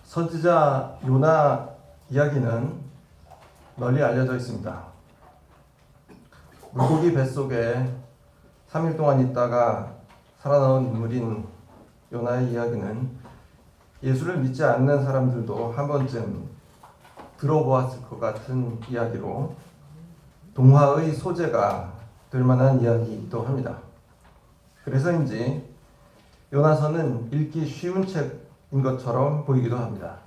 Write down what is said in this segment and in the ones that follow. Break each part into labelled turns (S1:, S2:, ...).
S1: 선지자 요나 이야기는 널리 알려져 있습니다. 물고기 뱃속에 3일 동안 있다가 살아나온 인물인 요나의 이야기는 예수를 믿지 않는 사람들도 한 번쯤 들어보았을 것 같은 이야기로 동화의 소재가 될 만한 이야기이기도 합니다. 그래서인지 요나서는 읽기 쉬운 책인 것처럼 보이기도 합니다.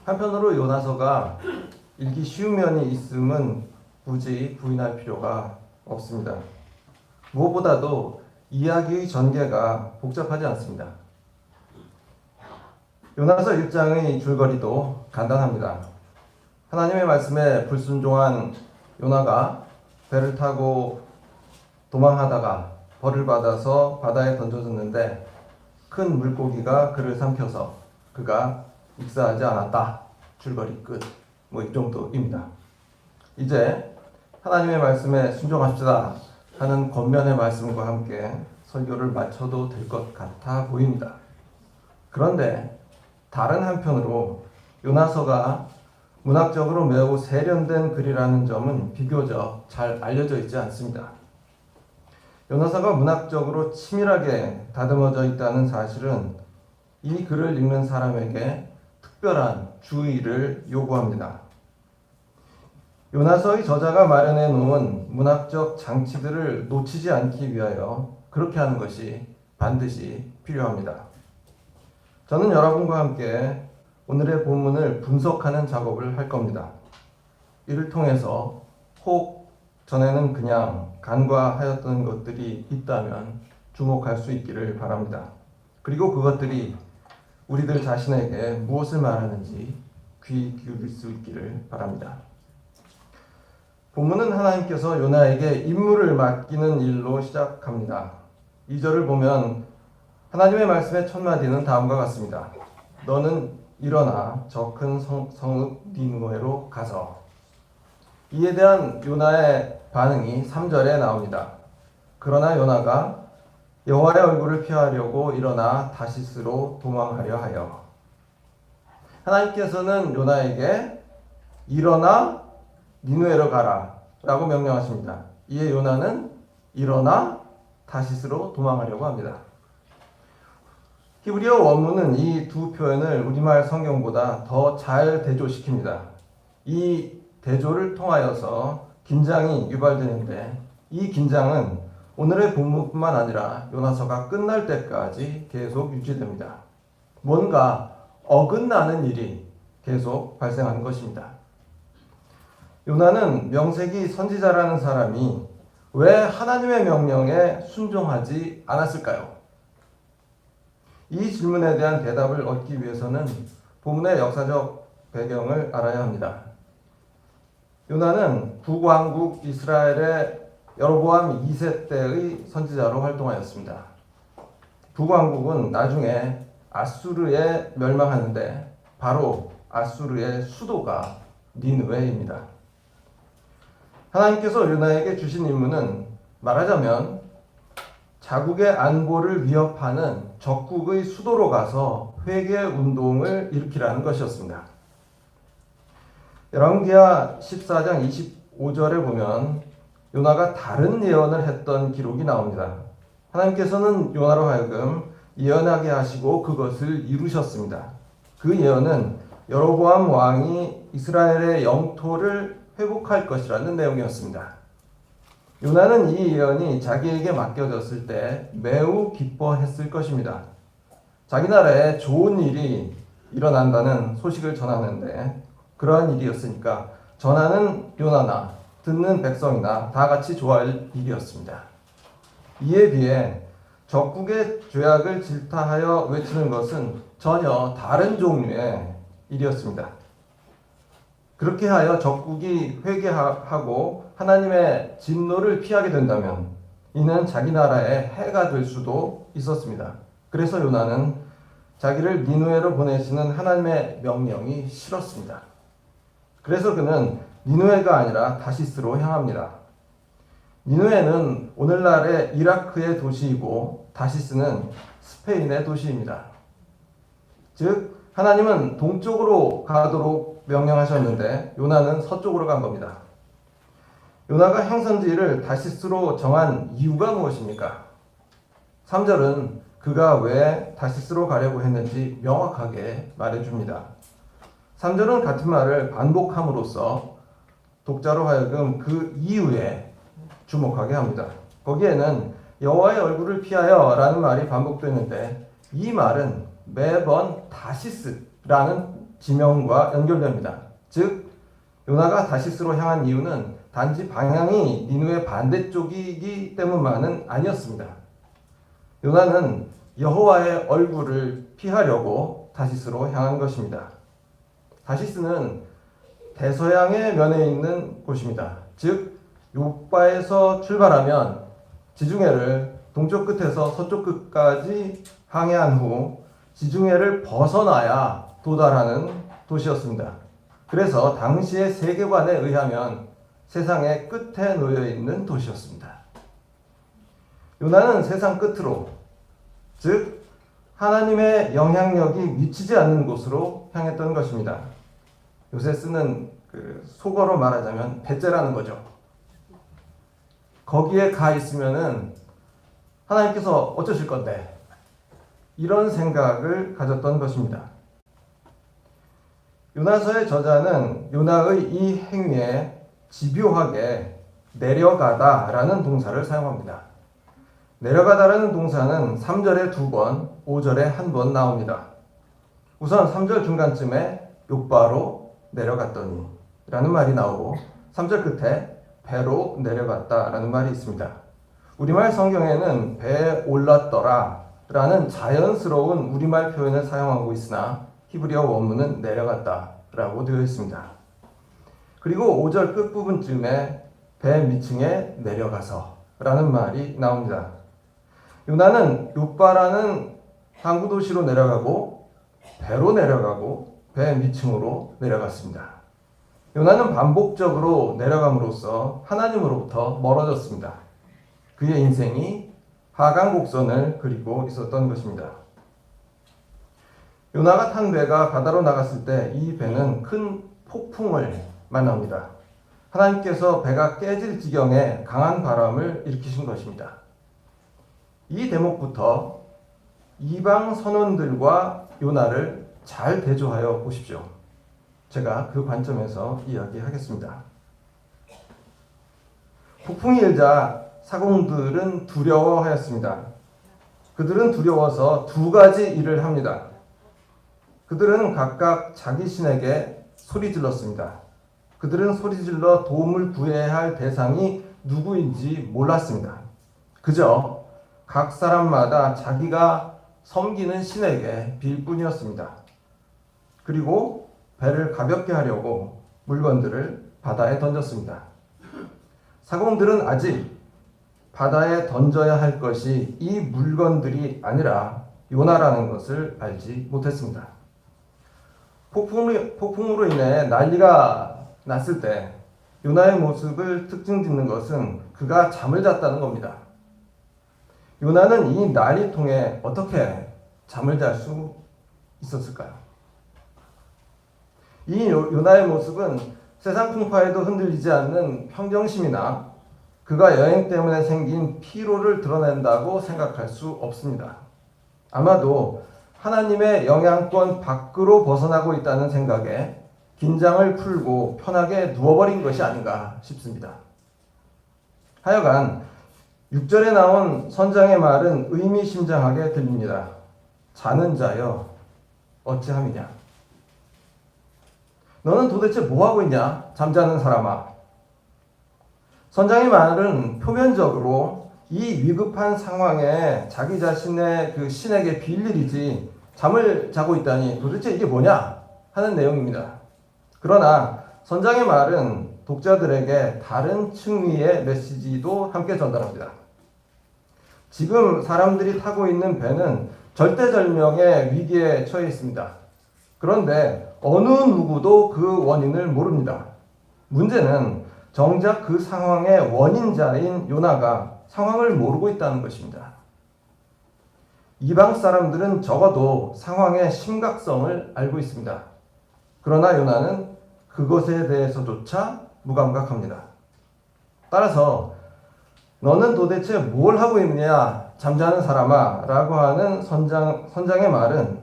S1: 한편으로 요나서가 읽기 쉬운 면이 있음은 굳이 부인할 필요가 없습니다. 무엇보다도 이야기의 전개가 복잡하지 않습니다. 요나서 1장의 줄거리도 간단합니다. 하나님의 말씀에 불순종한 요나가 배를 타고 도망하다가 벌을 받아서 바다에 던져졌는데 큰 물고기가 그를 삼켜서 그가 익사하지 않았다. 줄거리 끝. 이 정도입니다. 이제 하나님의 말씀에 순종합시다 하는 권면의 말씀과 함께 설교를 마쳐도 될 것 같아 보입니다. 그런데 다른 한편으로 요나서가 문학적으로 매우 세련된 글이라는 점은 비교적 잘 알려져 있지 않습니다. 요나서가 문학적으로 치밀하게 다듬어져 있다는 사실은 이 글을 읽는 사람에게 특별한 주의를 요구합니다. 요나서의 저자가 마련해 놓은 문학적 장치들을 놓치지 않기 위하여 그렇게 하는 것이 반드시 필요합니다. 저는 여러분과 함께 오늘의 본문을 분석하는 작업을 할 겁니다. 이를 통해서 혹 전에는 그냥 간과하였던 것들이 있다면 주목할 수 있기를 바랍니다. 그리고 그것들이 우리들 자신에게 무엇을 말하는지 귀 기울일 수 있기를 바랍니다. 본문은 하나님께서 요나에게 임무를 맡기는 일로 시작합니다. 2절을 보면 하나님의 말씀의 첫 마디는 다음과 같습니다. 너는 일어나 저 큰 성읍 니느웨로 가서. 이에 대한 요나의 반응이 3절에 나옵니다. 그러나 요나가 여호와의 얼굴을 피하려고 일어나 다시스로 도망하려 하여. 하나님께서는 요나에게 일어나 니느웨로 가라 라고 명령하십니다. 이에 요나는 일어나 다시스로 도망하려고 합니다. 히브리어 원문은 이 두 표현을 우리말 성경보다 더 잘 대조시킵니다. 이 대조를 통하여서 긴장이 유발되는데 이 긴장은 오늘의 본문뿐만 아니라 요나서가 끝날 때까지 계속 유지됩니다. 뭔가 어긋나는 일이 계속 발생하는 것입니다. 요나는 명색이 선지자라는 사람이 왜 하나님의 명령에 순종하지 않았을까요? 이 질문에 대한 대답을 얻기 위해서는 본문의 역사적 배경을 알아야 합니다. 요나는 북왕국 이스라엘의 여로보암 2세 때의 선지자로 활동하였습니다. 북왕국은 나중에 아수르에 멸망하는데 바로 아수르의 수도가 니느웨입니다. 하나님께서 요나에게 주신 임무는 말하자면 자국의 안보를 위협하는 적국의 수도로 가서 회개 운동을 일으키라는 것이었습니다. 열왕기하 14장 25절에 보면 요나가 다른 예언을 했던 기록이 나옵니다. 하나님께서는 요나로 하여금 예언하게 하시고 그것을 이루셨습니다. 그 예언은 여로보암 왕이 이스라엘의 영토를 회복할 것이라는 내용이었습니다. 요나는 이 예언이 자기에게 맡겨졌을 때 매우 기뻐했을 것입니다. 자기 나라에 좋은 일이 일어난다는 소식을 전하는데 그러한 일이었으니까 전하는 요나나 듣는 백성이나 다 같이 좋아할 일이었습니다. 이에 비해 적국의 죄악을 질타하여 외치는 것은 전혀 다른 종류의 일이었습니다. 그렇게 하여 적국이 회개하고 하나님의 진노를 피하게 된다면 이는 자기 나라에 해가 될 수도 있었습니다. 그래서 요나는 자기를 니느웨로 보내시는 하나님의 명령이 싫었습니다. 그래서 그는 니느웨가 아니라 다시스로 향합니다. 니느웨는 오늘날의 이라크의 도시이고 다시스는 스페인의 도시입니다. 즉 하나님은 동쪽으로 가도록 명령하셨는데 요나는 서쪽으로 간 겁니다. 요나가 행선지를 다시스로 정한 이유가 무엇입니까? 3절은 그가 왜 다시스로 가려고 했는지 명확하게 말해줍니다. 3절은 같은 말을 반복함으로써 독자로 하여금 그 이유에 주목하게 합니다. 거기에는 여호와의 얼굴을 피하여 라는 말이 반복되는데 이 말은 매번 다시스라는 지명과 연결됩니다. 즉 요나가 다시스로 향한 이유는 단지 방향이 니느웨 반대쪽이기 때문만은 아니었습니다. 요나는 여호와의 얼굴을 피하려고 다시스로 향한 것입니다. 다시스는 대서양의 면에 있는 곳입니다. 즉 요바에서 출발하면 지중해를 동쪽 끝에서 서쪽 끝까지 항해한 후 지중해를 벗어나야 도달하는 도시였습니다. 그래서 당시의 세계관에 의하면 세상의 끝에 놓여 있는 도시였습니다. 요나는 세상 끝으로, 즉 하나님의 영향력이 미치지 않는 곳으로 향했던 것입니다. 요새 쓰는 속어로 말하자면 배째라는 거죠. 거기에 가 있으면은 하나님께서 어쩌실 건데, 이런 생각을 가졌던 것입니다. 요나서의 저자는 요나의 이 행위에 집요하게 내려가다라는 동사를 사용합니다. 내려가다라는 동사는 3절에 2번, 5절에 1번 나옵니다. 우선 3절 중간쯤에 욥바로 내려갔더니 라는 말이 나오고 3절 끝에 배로 내려갔다라는 말이 있습니다. 우리말 성경에는 배에 올랐더라 라는 자연스러운 우리말 표현을 사용하고 있으나 히브리어 원문은 내려갔다 라고 되어 있습니다. 그리고 5절 끝부분쯤에 배 밑층에 내려가서 라는 말이 나옵니다. 요나는 욥바라는 항구 도시로 내려가고 배로 내려가고 배 밑층으로 내려갔습니다. 요나는 반복적으로 내려감으로써 하나님으로부터 멀어졌습니다. 그의 인생이 하강곡선을 그리고 있었던 것입니다. 요나가 탄 배가 바다로 나갔을 때 이 배는 큰 폭풍을 만납니다. 하나님께서 배가 깨질 지경에 강한 바람을 일으키신 것입니다. 이 대목부터 이방 선원들과 요나를 잘 대조하여 보십시오. 제가 그 관점에서 이야기하겠습니다. 폭풍이 일자 사공들은 두려워하였습니다. 그들은 두려워서 두 가지 일을 합니다. 그들은 각각 자기 신에게 소리 질렀습니다. 그들은 소리 질러 도움을 구해야 할 대상이 누구인지 몰랐습니다. 그저 각 사람마다 자기가 섬기는 신에게 빌 뿐이었습니다. 그리고 배를 가볍게 하려고 물건들을 바다에 던졌습니다. 사공들은 아직 바다에 던져야 할 것이 이 물건들이 아니라 요나라는 것을 알지 못했습니다. 폭풍으로 인해 난리가 났을 때 요나의 모습을 특징 짓는 것은 그가 잠을 잤다는 겁니다. 요나는 이 난리통에 어떻게 잠을 잘 수 있었을까요? 이 요나의 모습은 세상 풍파에도 흔들리지 않는 평정심이나 그가 여행 때문에 생긴 피로를 드러낸다고 생각할 수 없습니다. 아마도 하나님의 영향권 밖으로 벗어나고 있다는 생각에 긴장을 풀고 편하게 누워버린 것이 아닌가 싶습니다. 하여간 6절에 나온 선장의 말은 의미심장하게 들립니다. 자는 자여 어찌함이냐? 너는 도대체 뭐하고 있냐? 잠자는 사람아. 선장의 말은 표면적으로 이 위급한 상황에 자기 자신의 그 신에게 빌 일이지 잠을 자고 있다니 도대체 이게 뭐냐? 하는 내용입니다. 그러나 선장의 말은 독자들에게 다른 층위의 메시지도 함께 전달합니다. 지금 사람들이 타고 있는 배는 절대절명의 위기에 처해 있습니다. 그런데 어느 누구도 그 원인을 모릅니다. 문제는 정작 그 상황의 원인자인 요나가 상황을 모르고 있다는 것입니다. 이방 사람들은 적어도 상황의 심각성을 알고 있습니다. 그러나 요나는 그것에 대해서조차 무감각합니다. 따라서 너는 도대체 뭘 하고 있느냐 잠자는 사람아 라고 하는 선장의 말은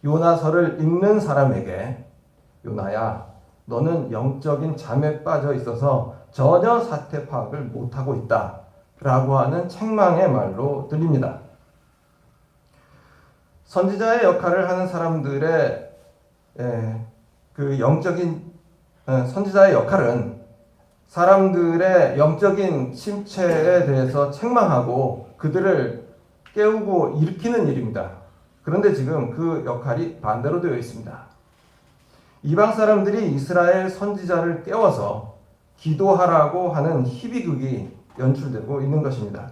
S1: 요나서를 읽는 사람에게 요나야 너는 영적인 잠에 빠져 있어서 전혀 사태 파악을 못하고 있다 라고 하는 책망의 말로 들립니다. 선지자의 역할을 하는 사람들의 그 영적인 선지자의 역할은 사람들의 영적인 심체에 대해서 책망하고 그들을 깨우고 일으키는 일입니다. 그런데 지금 그 역할이 반대로 되어 있습니다. 이방 사람들이 이스라엘 선지자를 깨워서 기도하라고 하는 희비극이 연출되고 있는 것입니다.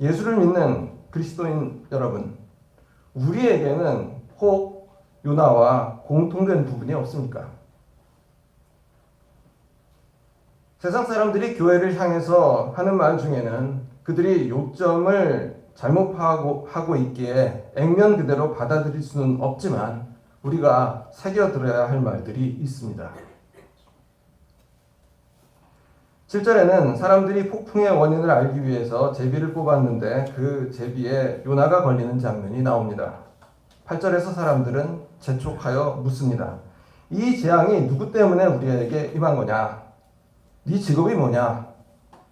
S1: 예수를 믿는 그리스도인 여러분, 우리에게는 혹 요나와 공통된 부분이 없습니까? 세상 사람들이 교회를 향해서 하는 말 중에는 그들이 요점을 잘못 파악하고 있기에 액면 그대로 받아들일 수는 없지만 우리가 새겨들어야 할 말들이 있습니다. 7절에는 사람들이 폭풍의 원인을 알기 위해서 제비를 뽑았는데 그 제비에 요나가 걸리는 장면이 나옵니다. 8절에서 사람들은 재촉하여 묻습니다. 이 재앙이 누구 때문에 우리에게 임한 거냐? 네 직업이 뭐냐?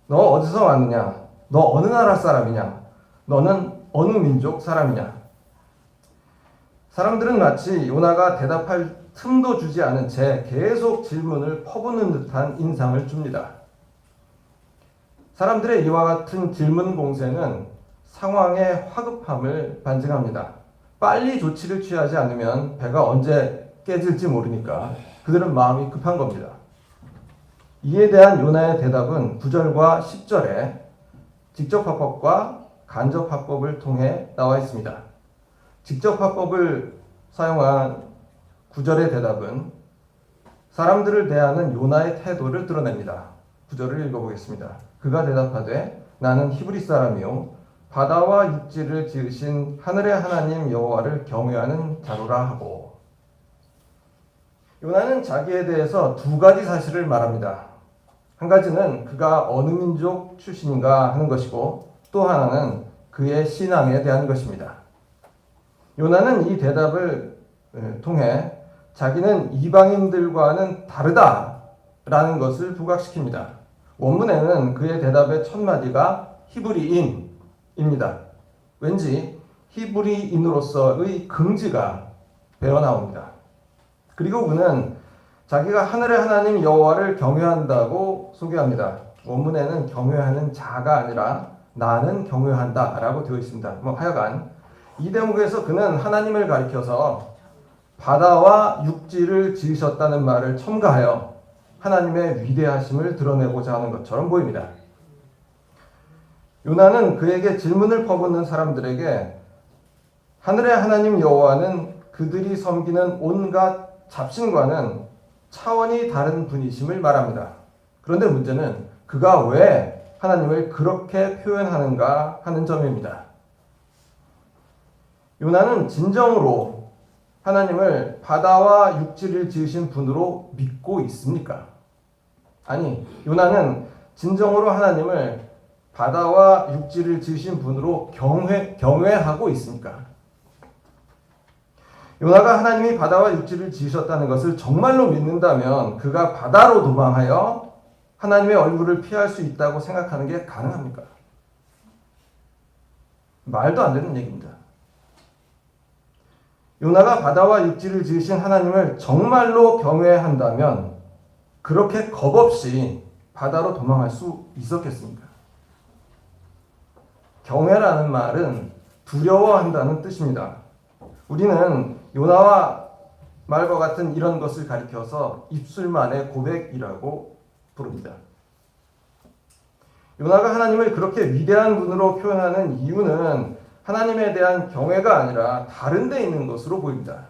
S1: 너 어디서 왔느냐? 너 어느 나라 사람이냐? 너는 어느 민족 사람이냐? 사람들은 마치 요나가 대답할 틈도 주지 않은 채 계속 질문을 퍼붓는 듯한 인상을 줍니다. 사람들의 이와 같은 질문 공세는 상황의 화급함을 반증합니다. 빨리 조치를 취하지 않으면 배가 언제 깨질지 모르니까 그들은 마음이 급한 겁니다. 이에 대한 요나의 대답은 9절과 10절에 직접 화법과 간접 화법을 통해 나와 있습니다. 직접 화법을 사용한 9절의 대답은 사람들을 대하는 요나의 태도를 드러냅니다. 9절을 읽어보겠습니다. 그가 대답하되 나는 히브리 사람이요 바다와 육지를 지으신 하늘의 하나님 여호와를 경외하는 자로라 하고 요나는 자기에 대해서 두 가지 사실을 말합니다. 한 가지는 그가 어느 민족 출신인가 하는 것이고 또 하나는 그의 신앙에 대한 것입니다. 요나는 이 대답을 통해 자기는 이방인들과는 다르다라는 것을 부각시킵니다. 원문에는 그의 대답의 첫 마디가 히브리인입니다. 왠지 히브리인으로서의 긍지가 배어 나옵니다. 그리고 그는 자기가 하늘의 하나님 여호와를 경외한다고 소개합니다. 원문에는 경외하는 자가 아니라 나는 경외한다라고 되어 있습니다. 하여간 이 대목에서 그는 하나님을 가리켜서 바다와 육지를 지으셨다는 말을 첨가하여 하나님의 위대하심을 드러내고자 하는 것처럼 보입니다. 요나는 그에게 질문을 퍼붓는 사람들에게 하늘의 하나님 여호와는 그들이 섬기는 온갖 잡신과는 차원이 다른 분이심을 말합니다. 그런데 문제는 그가 왜 하나님을 그렇게 표현하는가 하는 점입니다. 요나는 진정으로 하나님을 바다와 육지를 지으신 분으로 믿고 있습니까? 아니, 요나는 진정으로 하나님을 바다와 육지를 지으신 분으로 경외하고 있습니까? 요나가 하나님이 바다와 육지를 지으셨다는 것을 정말로 믿는다면 그가 바다로 도망하여 하나님의 얼굴을 피할 수 있다고 생각하는 게 가능합니까? 말도 안 되는 얘기입니다. 요나가 바다와 육지를 지으신 하나님을 정말로 경외한다면 그렇게 겁없이 바다로 도망할 수 있었겠습니까? 경외라는 말은 두려워한다는 뜻입니다. 우리는 요나와 말과 같은 이런 것을 가리켜서 입술만의 고백이라고 부릅니다. 요나가 하나님을 그렇게 위대한 분으로 표현하는 이유는 하나님에 대한 경외가 아니라 다른 데 있는 것으로 보입니다.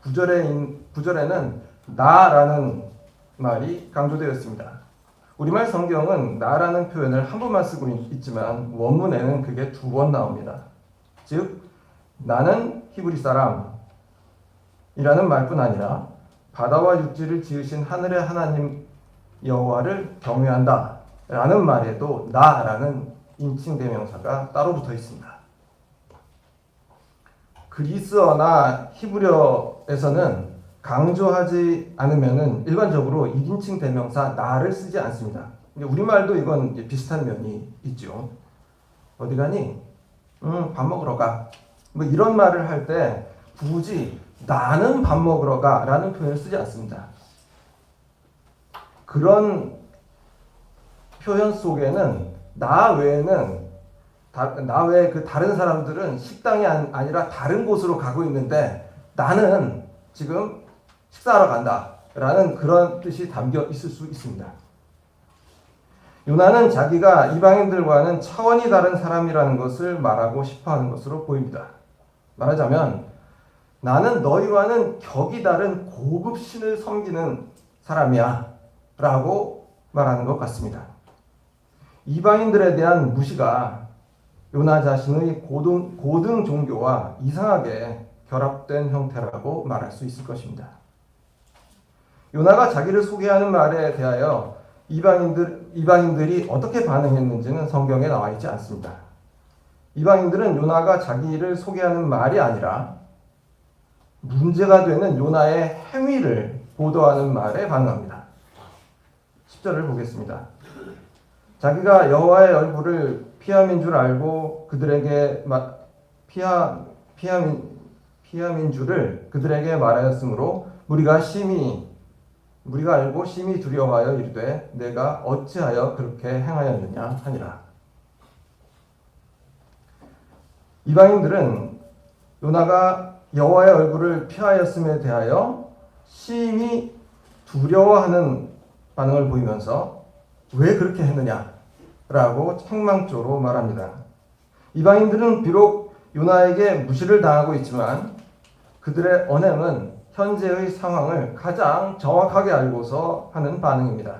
S1: 9절에는 나라는 말이 강조되었습니다. 우리말 성경은 나라는 표현을 한 번만 쓰고 있지만 원문에는 그게 2번 나옵니다. 즉 나는 히브리 사람이라는 말뿐 아니라 바다와 육지를 지으신 하늘의 하나님 여호와를 경외한다 라는 말에도 나라는 인칭 대명사가 따로 붙어 있습니다. 그리스어나 히브리어에서는 강조하지 않으면은 일반적으로 1인칭 대명사 나를 쓰지 않습니다. 우리말도 이건 비슷한 면이 있죠. 어디 가니? 밥 먹으러 가. 뭐 이런 말을 할 때 굳이 나는 밥 먹으러 가 라는 표현을 쓰지 않습니다. 그런 표현 속에는 나 외에 그 다른 사람들은 식당이 아니라 다른 곳으로 가고 있는데 나는 지금 식사하러 간다 라는 그런 뜻이 담겨 있을 수 있습니다. 요나는 자기가 이방인들과는 차원이 다른 사람이라는 것을 말하고 싶어하는 것으로 보입니다. 말하자면 나는 너희와는 격이 다른 고급 신을 섬기는 사람이야 라고 말하는 것 같습니다. 이방인들에 대한 무시가 요나 자신의 고등 종교와 이상하게 결합된 형태라고 말할 수 있을 것입니다. 요나가 자기를 소개하는 말에 대하여 이방인들이 어떻게 반응했는지는 성경에 나와 있지 않습니다. 이방인들은 요나가 자기를 소개하는 말이 아니라 문제가 되는 요나의 행위를 보도하는 말에 반응합니다. 10절을 보겠습니다. 자기가 여호와의 얼굴을 피함인 줄 알고 그들에게 피함인 줄을 그들에게 말하였으므로 무리가 알고 심히 두려워하여 이르되 내가 어찌하여 그렇게 행하였느냐 하니라. 이방인들은 요나가 여호와의 얼굴을 피하였음에 대하여 심히 두려워하는 반응을 보이면서 왜 그렇게 했느냐라고 책망조로 말합니다. 이방인들은 비록 요나에게 무시를 당하고 있지만 그들의 언행은 현재의 상황을 가장 정확하게 알고서 하는 반응입니다.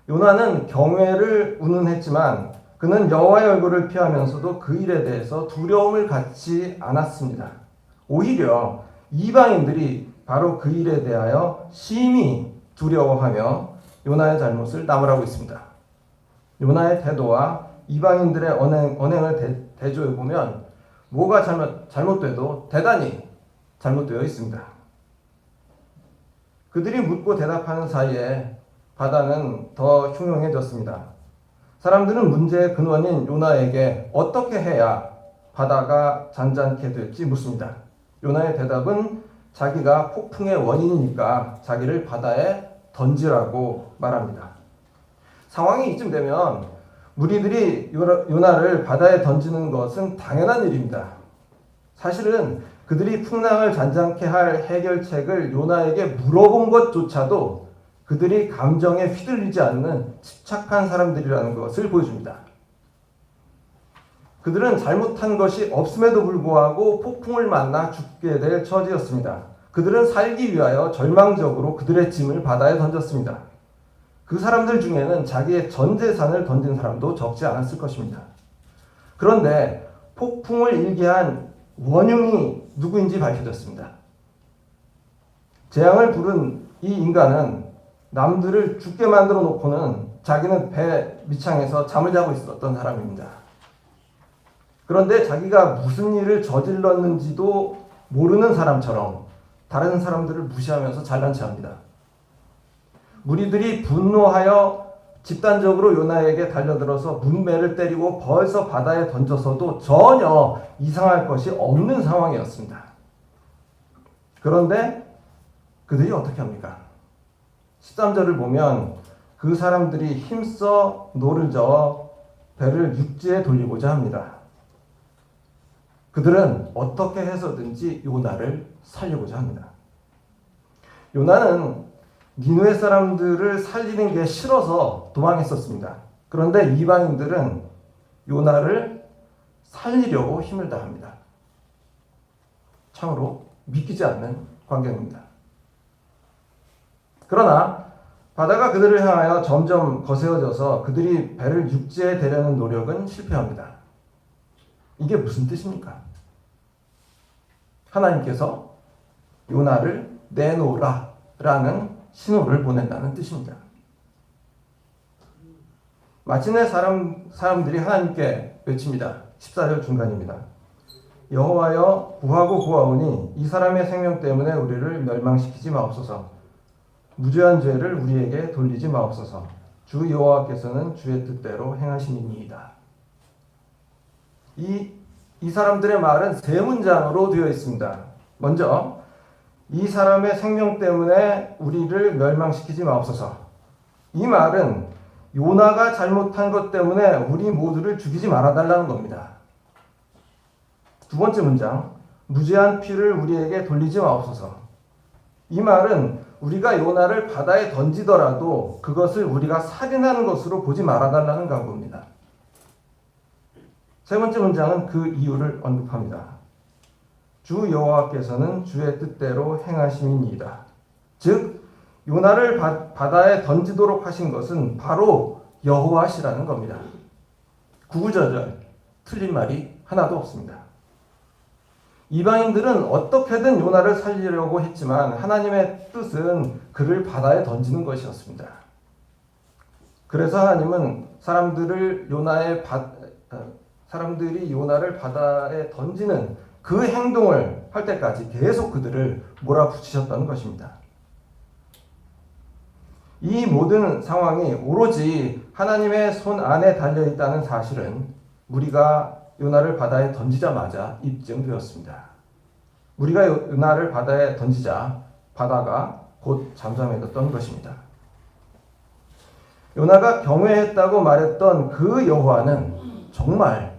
S1: 요나는 경외를 운운했지만 그는 여호와의 얼굴을 피하면서도 그 일에 대해서 두려움을 갖지 않았습니다. 오히려 이방인들이 바로 그 일에 대하여 심히 두려워하며 요나의 잘못을 나무라고 있습니다. 요나의 태도와 이방인들의 언행을 대조해 보면 뭐가 잘못돼도 대단히 잘못되어 있습니다. 그들이 묻고 대답하는 사이에 바다는 더 흉흉해졌습니다. 사람들은 문제의 근원인 요나에게 어떻게 해야 바다가 잔잔케 될지 묻습니다. 요나의 대답은 자기가 폭풍의 원인이니까 자기를 바다에 던지라고 말합니다. 상황이 이쯤 되면 무리들이 요나를 바다에 던지는 것은 당연한 일입니다. 사실은 그들이 풍랑을 잔잔케 할 해결책을 요나에게 물어본 것조차도 그들이 감정에 휘둘리지 않는 집착한 사람들이라는 것을 보여줍니다. 그들은 잘못한 것이 없음에도 불구하고 폭풍을 만나 죽게 될 처지였습니다. 그들은 살기 위하여 절망적으로 그들의 짐을 바다에 던졌습니다. 그 사람들 중에는 자기의 전 재산을 던진 사람도 적지 않았을 것입니다. 그런데 폭풍을 일게 한 원흉이 누구인지 밝혀졌습니다. 재앙을 부른 이 인간은 남들을 죽게 만들어 놓고는 자기는 배 밑창에서 잠을 자고 있었던 사람입니다. 그런데 자기가 무슨 일을 저질렀는지도 모르는 사람처럼 다른 사람들을 무시하면서 잘난 체합니다. 무리들이 분노하여 집단적으로 요나에게 달려들어서 문매를 때리고 벌써 바다에 던져서도 전혀 이상할 것이 없는 상황이었습니다. 그런데 그들이 어떻게 합니까? 13절을 보면 그 사람들이 힘써 노를 저어 배를 육지에 돌리고자 합니다. 그들은 어떻게 해서든지 요나를 살리고자 합니다. 요나는 니느웨 사람들을 살리는 게 싫어서 도망했었습니다. 그런데 이방인들은 요나를 살리려고 힘을 다합니다. 참으로 믿기지 않는 광경입니다. 그러나 바다가 그들을 향하여 점점 거세어져서 그들이 배를 육지에 대려는 노력은 실패합니다. 이게 무슨 뜻입니까? 하나님께서 요나를 내놓으라 라는 신호를 보낸다는 뜻입니다. 마침내 사람들이 하나님께 외칩니다. 14절 중간입니다. 여호와여 구하고 구하오니 이 사람의 생명 때문에 우리를 멸망시키지 마옵소서. 무죄한 죄를 우리에게 돌리지 마옵소서. 주 여호와께서는 주의 뜻대로 행하심이니이다. 이 사람들의 말은 세 문장으로 되어 있습니다. 먼저 이 사람의 생명 때문에 우리를 멸망시키지 마옵소서. 이 말은 요나가 잘못한 것 때문에 우리 모두를 죽이지 말아달라는 겁니다. 두 번째 문장, 무죄한 피를 우리에게 돌리지 마옵소서. 이 말은 우리가 요나를 바다에 던지더라도 그것을 우리가 살인하는 것으로 보지 말아달라는 강구입니다. 세 번째 문장은 그 이유를 언급합니다. 주 여호와께서는 주의 뜻대로 행하심이니이다. 즉 요나를 바다에 던지도록 하신 것은 바로 여호와시라는 겁니다. 구구절절 틀린 말이 하나도 없습니다. 이방인들은 어떻게든 요나를 살리려고 했지만 하나님의 뜻은 그를 바다에 던지는 것이었습니다. 그래서 하나님은 사람들이 요나를 바다에 던지는 그 행동을 할 때까지 계속 그들을 몰아붙이셨다는 것입니다. 이 모든 상황이 오로지 하나님의 손 안에 달려있다는 사실은 무리가 요나를 바다에 던지자마자 입증되었습니다. 무리가 요나를 바다에 던지자 바다가 곧 잠잠해졌던 것입니다. 요나가 경외했다고 말했던 그 여호와는 정말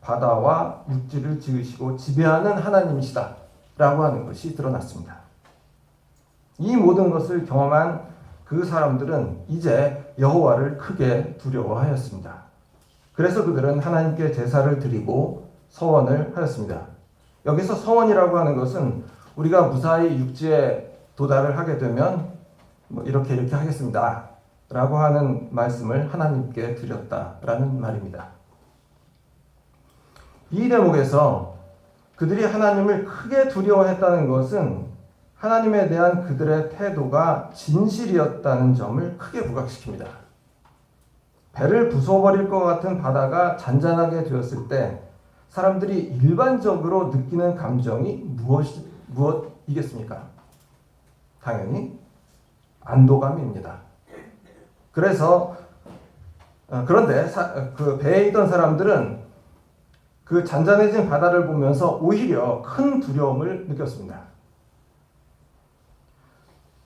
S1: 바다와 육지를 지으시고 지배하는 하나님이시다 라고 하는 것이 드러났습니다. 이 모든 것을 경험한 그 사람들은 이제 여호와를 크게 두려워하였습니다. 그래서 그들은 하나님께 제사를 드리고 서원을 하였습니다. 여기서 서원이라고 하는 것은 우리가 무사히 육지에 도달을 하게 되면 이렇게 하겠습니다 라고 하는 말씀을 하나님께 드렸다라는 말입니다. 이 대목에서 그들이 하나님을 크게 두려워했다는 것은 하나님에 대한 그들의 태도가 진실이었다는 점을 크게 부각시킵니다. 배를 부숴버릴 것 같은 바다가 잔잔하게 되었을 때 사람들이 일반적으로 느끼는 감정이 무엇이겠습니까? 당연히 안도감입니다. 그런데 그 배에 있던 사람들은 그 잔잔해진 바다를 보면서 오히려 큰 두려움을 느꼈습니다.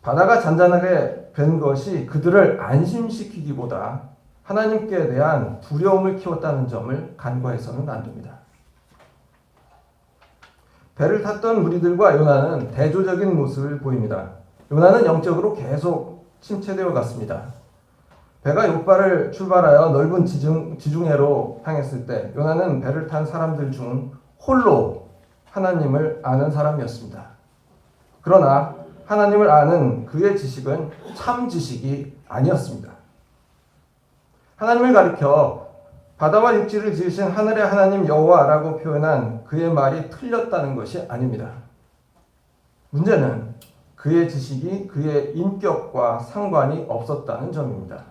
S1: 바다가 잔잔하게 된 것이 그들을 안심시키기보다 하나님께 대한 두려움을 키웠다는 점을 간과해서는 안 됩니다. 배를 탔던 무리들과 요나는 대조적인 모습을 보입니다. 요나는 영적으로 계속 침체되어 갔습니다. 배가 욥바를 출발하여 넓은 지중해로 향했을 때 요나는 배를 탄 사람들 중 홀로 하나님을 아는 사람이었습니다. 그러나 하나님을 아는 그의 지식은 참 지식이 아니었습니다. 하나님을 가리켜 바다와 육지를 지으신 하늘의 하나님 여호와라고 표현한 그의 말이 틀렸다는 것이 아닙니다. 문제는 그의 지식이 그의 인격과 상관이 없었다는 점입니다.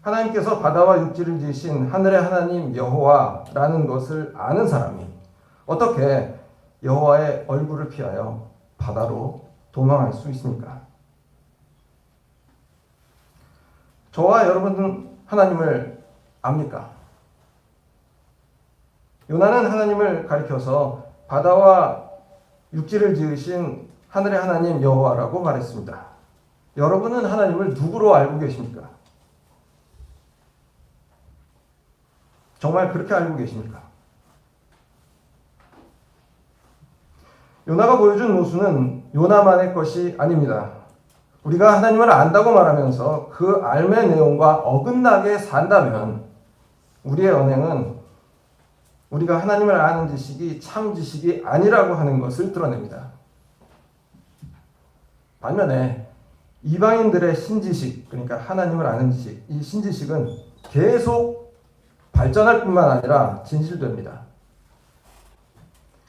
S1: 하나님께서 바다와 육지를 지으신 하늘의 하나님 여호와라는 것을 아는 사람이 어떻게 여호와의 얼굴을 피하여 바다로 도망할 수 있습니까? 저와 여러분은 하나님을 압니까? 요나는 하나님을 가리켜서 바다와 육지를 지으신 하늘의 하나님 여호와라고 말했습니다. 여러분은 하나님을 누구로 알고 계십니까? 정말 그렇게 알고 계십니까? 요나가 보여준 모습은 요나만의 것이 아닙니다. 우리가 하나님을 안다고 말하면서 그 알의 내용과 어긋나게 산다면 우리의 언행은 우리가 하나님을 아는 지식이 참 지식이 아니라고 하는 것을 드러냅니다. 반면에 이방인들의 신지식, 그러니까 하나님을 아는 지식, 이 신지식은 계속 발전할 뿐만 아니라 진실됩니다.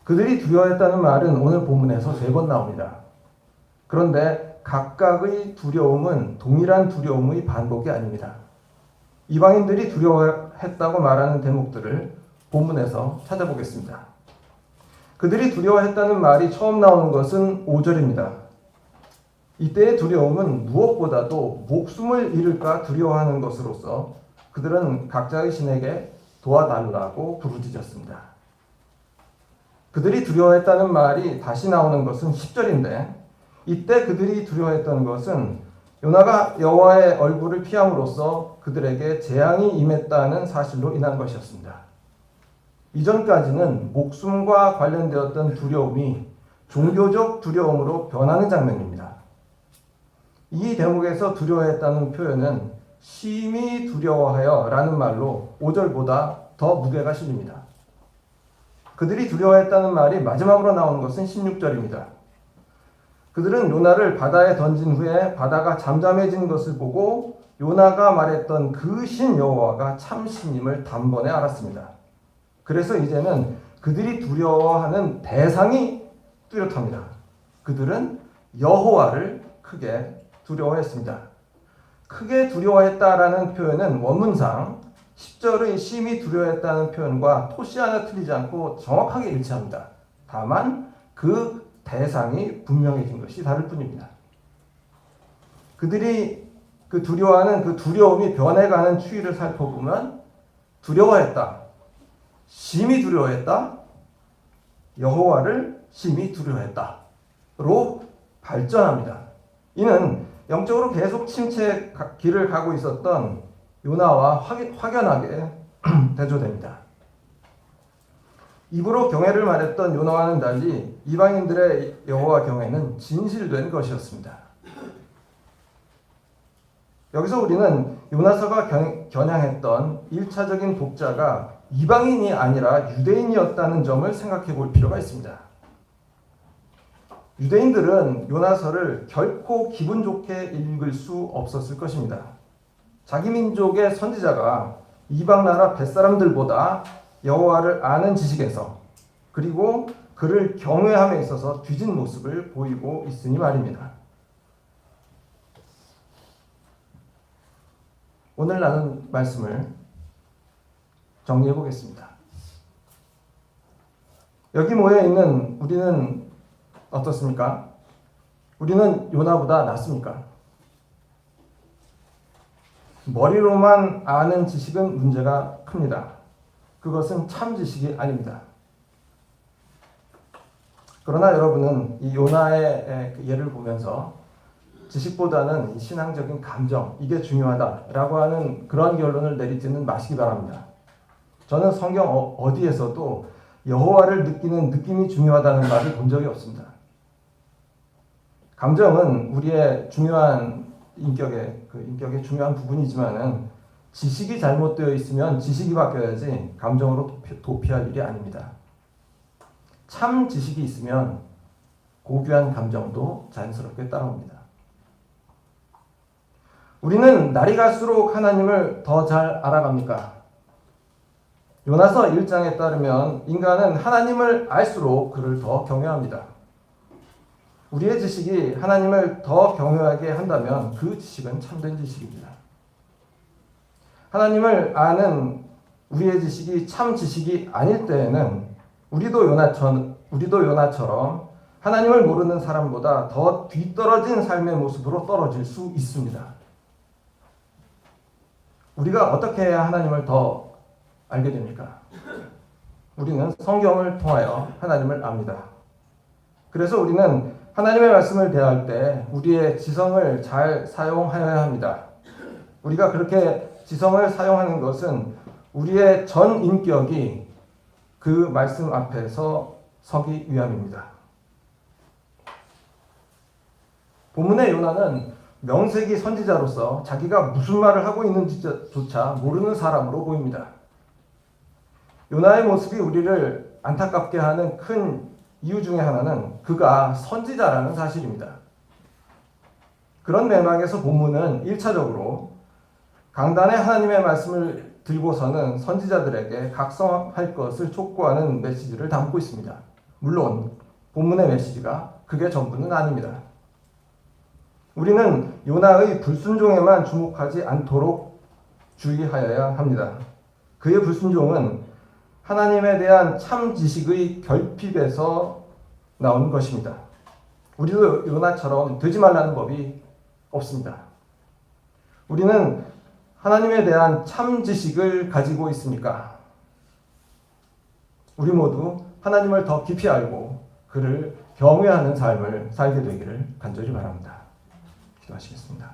S1: 그들이 두려워했다는 말은 오늘 본문에서 3번 나옵니다. 그런데 각각의 두려움은 동일한 두려움의 반복이 아닙니다. 이방인들이 두려워했다고 말하는 대목들을 본문에서 찾아보겠습니다. 그들이 두려워했다는 말이 처음 나오는 것은 5절입니다. 이때의 두려움은 무엇보다도 목숨을 잃을까 두려워하는 것으로서 그들은 각자의 신에게 도와달라고 부르짖었습니다. 그들이 두려워했다는 말이 다시 나오는 것은 10절인데 이때 그들이 두려워했던 것은 요나가 여호와의 얼굴을 피함으로써 그들에게 재앙이 임했다는 사실로 인한 것이었습니다. 이전까지는 목숨과 관련되었던 두려움이 종교적 두려움으로 변하는 장면입니다. 이 대목에서 두려워했다는 표현은 심히 두려워하여 라는 말로 5절보다 더 무게가 실립니다. 그들이 두려워했다는 말이 마지막으로 나오는 것은 16절입니다. 그들은 요나를 바다에 던진 후에 바다가 잠잠해진 것을 보고 요나가 말했던 그 신 여호와가 참 신임을 단번에 알았습니다. 그래서 이제는 그들이 두려워하는 대상이 뚜렷합니다. 그들은 여호와를 크게 두려워했습니다. 크게 두려워했다라는 표현은 원문상 10절의 심히 두려워했다는 표현과 토시 하나 틀리지 않고 정확하게 일치합니다. 다만 그 대상이 분명해진 것이 다를 뿐입니다. 그들이 그 두려워하는 그 두려움이 변해가는 추이를 살펴보면 두려워했다, 심히 두려워했다, 여호와를 심히 두려워했다로 발전합니다. 이는 영적으로 계속 침체의 길을 가고 있었던 요나와 확연하게 대조됩니다. 입으로 경외를 말했던 요나와는 달리 이방인들의 여호와 경외는 진실된 것이었습니다. 여기서 우리는 요나서가 겨냥했던 1차적인 독자가 이방인이 아니라 유대인이었다는 점을 생각해 볼 필요가 있습니다. 유대인들은 요나서를 결코 기분 좋게 읽을 수 없었을 것입니다. 자기 민족의 선지자가 이방 나라 뱃사람들보다 여호와를 아는 지식에서 그리고 그를 경외함에 있어서 뒤진 모습을 보이고 있으니 말입니다. 오늘 나눈 말씀을 정리해 보겠습니다. 여기 모여 있는 우리는 어떻습니까? 우리는 요나보다 낫습니까? 머리로만 아는 지식은 문제가 큽니다. 그것은 참 지식이 아닙니다. 그러나 여러분은 이 요나의 예를 보면서 지식보다는 신앙적인 감정, 이게 중요하다라고 하는 그런 결론을 내리지는 마시기 바랍니다. 저는 성경 어디에서도 여호와를 느끼는 느낌이 중요하다는 말을 본 적이 없습니다. 감정은 우리의 중요한 인격의 중요한 부분이지만은 지식이 잘못되어 있으면 지식이 바뀌어야지 감정으로 도피할 일이 아닙니다. 참 지식이 있으면 고귀한 감정도 자연스럽게 따라옵니다. 우리는 날이 갈수록 하나님을 더 잘 알아갑니까? 요나서 1장에 따르면 인간은 하나님을 알수록 그를 더 경외합니다. 우리의 지식이 하나님을 더 경외하게 한다면 그 지식은 참된 지식입니다. 하나님을 아는 우리의 지식이 참 지식이 아닐 때에는 우리도 요나처럼 하나님을 모르는 사람보다 더 뒤떨어진 삶의 모습으로 떨어질 수 있습니다. 우리가 어떻게 해야 하나님을 더 알게 됩니까? 우리는 성경을 통하여 하나님을 압니다. 그래서 우리는 하나님의 말씀을 대할 때 우리의 지성을 잘 사용하여야 합니다. 우리가 그렇게 지성을 사용하는 것은 우리의 전 인격이 그 말씀 앞에서 서기 위함입니다. 본문의 요나는 명색이 선지자로서 자기가 무슨 말을 하고 있는지조차 모르는 사람으로 보입니다. 요나의 모습이 우리를 안타깝게 하는 큰 이유 중에 하나는 그가 선지자라는 사실입니다. 그런 맥락에서 본문은 1차적으로 강단에 하나님의 말씀을 들고서는 선지자들에게 각성할 것을 촉구하는 메시지를 담고 있습니다. 물론 본문의 메시지가 그게 전부는 아닙니다. 우리는 요나의 불순종에만 주목하지 않도록 주의하여야 합니다. 그의 불순종은 하나님에 대한 참 지식의 결핍에서 나온 것입니다. 우리도 요나처럼 되지 말라는 법이 없습니다. 우리는 하나님에 대한 참 지식을 가지고 있으니까 우리 모두 하나님을 더 깊이 알고 그를 경외하는 삶을 살게 되기를 간절히 바랍니다. 기도하시겠습니다.